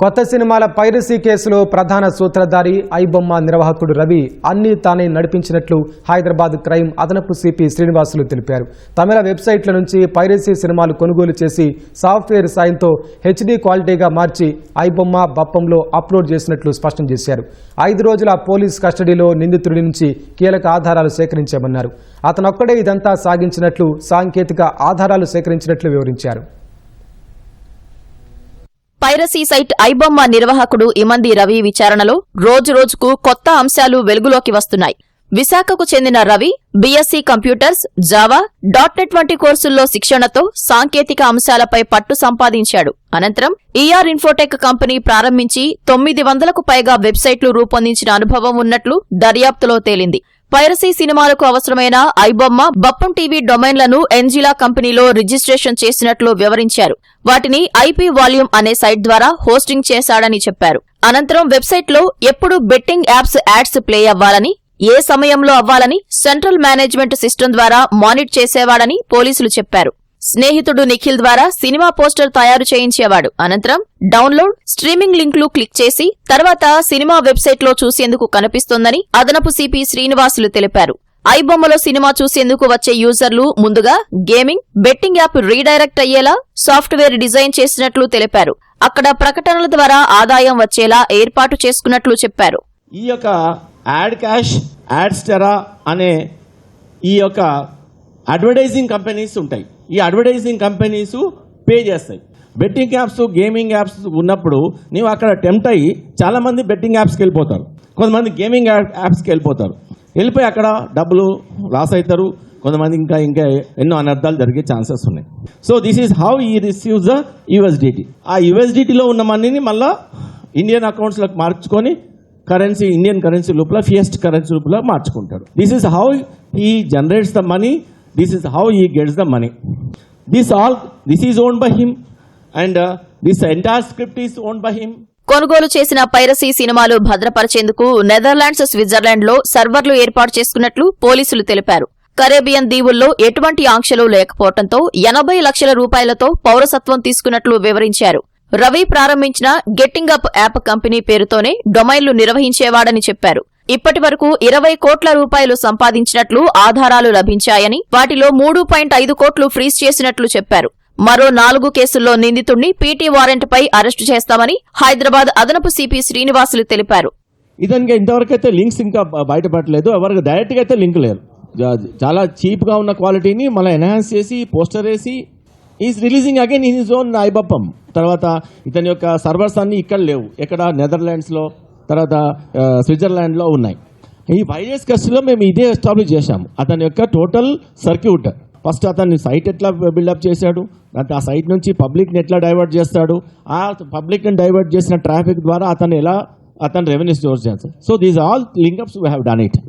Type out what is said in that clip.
కొత్త సినిమాల పైరసీ కేసులో ప్రధాన సూత్రధారి ఐబొమ్మ నిర్వాహకుడు రవి అన్ని తానే నడిపించినట్లు హైదరాబాద్ క్రైమ్ అదనపు సిపి శ్రీనివాసులు తెలిపారు. తమిళ వెబ్సైట్ల నుంచి పైరసీ సినిమాలు కొనుగోలు చేసి సాఫ్ట్వేర్ సాయంతో హెచ్డీ క్వాలిటీగా మార్చి ఐబొమ్మ బప్పంలో అప్లోడ్ చేసినట్లు స్పష్టం చేశారు. 5 రోజుల పోలీస్ కస్టడీలో నిందితుడి నుంచి కీలక ఆధారాలు సేకరించామన్నారు. అతనొక్కడే ఇదంతా సాగించినట్లు, సాంకేతిక ఆధారాలు సేకరించినట్లు వివరించారు. పైరసీ సైట్ ఐబొమ్మ నిర్వాహకుడు ఇమంది రవి విచారణలో రోజురోజుకు కొత్త అంశాలు వెలుగులోకి వస్తున్నాయి. విశాఖకు చెందిన Ravi BSc computers, Java, .NET వంటి కోర్సుల్లో శిక్షణతో సాంకేతిక అంశాలపై పట్టు సంపాదించాడు. అనంతరం ఈఆర్ ఇన్ఫోటెక్ కంపెనీ ప్రారంభించి 900కు పైగా వెబ్సైట్లు రూపొందించిన అనుభవం ఉన్నట్లు దర్యాప్తులో తేలింది. పైరసీ సినిమాలకు అవసరమైన ఐబొమ్మ, బప్పం టీవీ డొమైన్లను ఎన్జిలా కంపెనీలో రిజిస్ట్రేషన్ చేసినట్లు వివరించారు. వాటిని ఐపీ వాల్యూమ్ అనే సైట్ ద్వారా హోస్టింగ్ చేశాడని చెప్పారు. అనంతరం వెబ్సైట్లో ఎప్పుడు బెట్టింగ్ యాడ్స్ ప్లే అవ్వాలని, ఏ సమయంలో అవ్వాలని సెంట్రల్ మేనేజ్మెంట్ సిస్టమ్ ద్వారా మానిటర్ చేసేవాడని పోలీసులు చెప్పారు. స్నేహితుడు నిఖిల్ ద్వారా సినిమా పోస్టర్ తయారు చేయించేవాడు. అనంతరం డౌన్లోడ్, స్ట్రీమింగ్ లింక్లు క్లిక్ చేసి తర్వాత సినిమా వెబ్సైట్లో చూసేందుకు కనిపిస్తోందని అదనపు సిపి శ్రీనివాసులు తెలిపారు. ఐబొమ్మలో సినిమా చూసేందుకు వచ్చే యూజర్లు ముందుగా గేమింగ్, బెట్టింగ్ యాప్ రీడైరెక్ట్ అయ్యేలా సాఫ్ట్వేర్ డిజైన్ చేసినట్లు తెలిపారు. అక్కడ ప్రకటనల ద్వారా ఆదాయం వచ్చేలా ఏర్పాటు చేసుకున్నట్లు చెప్పారు. ఈ యొక్క యాడ్ క్యాష్, యాడ్స్టెరా అనే ఈ యొక్క అడ్వర్టైజింగ్ కంపెనీస్ ఉంటాయి. ఈ అడ్వర్టైజింగ్ కంపెనీస్ పే చేస్తాయి. బెట్టింగ్ యాప్స్, గేమింగ్ యాప్స్ ఉన్నప్పుడు నీవు అక్కడ టెంప్ట్ అయ్యి చాలామంది బెట్టింగ్ యాప్స్కి వెళ్ళిపోతారు, కొంతమంది గేమింగ్ యాప్స్కి వెళ్ళిపోయి అక్కడ డబ్బులు లాస్ అవుతారు, కొంతమంది ఇంకా ఎన్నో అనర్థాలు జరిగే ఛాన్సెస్ ఉన్నాయి. సో దిస్ ఈజ్ హౌ ఈ రిసీవ్స్ ద యూఎస్డిటీ. ఆ యూఎస్డిటీలో ఉన్న మనీని మళ్ళా ఇండియన్ అకౌంట్స్లోకి మార్చుకొని కరెన్సీ, ఇండియన్ కరెన్సీ లోపల, ఫియస్ట్ కరెన్సీ లోపల మార్చుకుంటాడు. This is how he generates the money. This is how he gets the money. This is owned by him, and this entire script is owned by him. కొనుగోలు చేసిన piracy సినిమాలు భద్రపరిచేందుకు Netherlands, స్విట్జర్లాండ్లో సర్వర్లు ఏర్పాటు చేసుకున్నట్లు పోలీసులు తెలిపారు. కరేబియన్ దీవుల్లో ఎటువంటి ఆంక్షలు లేకపోవడంతో 80 లక్షల రూపాయలతో పౌరసత్వం తీసుకున్నట్లు వివరించారు. రవి ప్రారంభించిన గెట్టింగ్ అప్ యాప్ కంపెనీ పేరుతోనే డొమైన్లు నిర్వహించేవాడని చెప్పారు. ఇప్పటి వరకు 20 కోట్ల రూపాయలు సంపాదించినట్లు ఆధారాలు లభించాయని, వాటిలో 3.5 కోట్లు ఫ్రీజ్ చేసినట్లు చెప్పారు. మరో 4 కేసుల్లో నిందితుడిని పీటీ వారెంట్పై అరెస్టు చేస్తామని హైదరాబాద్ అదనపు సిపి శ్రీనివాసులు తెలిపారు. ఇతనికి ఇంతవరకు అయితే లింక్స్ ఇంకా బయటపడలేదు. ఎవరికి డైరెక్ట్ గా అయితే లింక్ లేదు. చాలా చీప్ గా ఉన్న క్వాలిటీని మళ్ళీ ఎన్హాన్స్ చేసి పోస్టర్ వేసి is releasing again in his own ఐబొప్పం. తర్వాత ఇతని యొక్క సర్వర్స్ అన్ని ఇక్కడ లేవు, ఎక్కడ నెదర్లాండ్స్లో, తర్వాత స్విట్జర్లాండ్లో ఉన్నాయి. ఈ 5 years కస్టడీలో మేము ఇదే ఎస్టాబ్లిష్ చేశాము. అతని యొక్క టోటల్ సర్క్యూట్, ఫస్ట్ అతన్ని సైట్ ఎట్లా బిల్డప్ చేశాడు, ఆ సైట్ నుంచి పబ్లిక్ని ఎట్లా డైవర్ట్ చేస్తాడు, ఆ పబ్లిక్ని డైవర్ట్ చేసిన ట్రాఫిక్ ద్వారా అతను రెవెన్యూ సోర్స్ చేస్తాడు. So these all link-ups we have done it.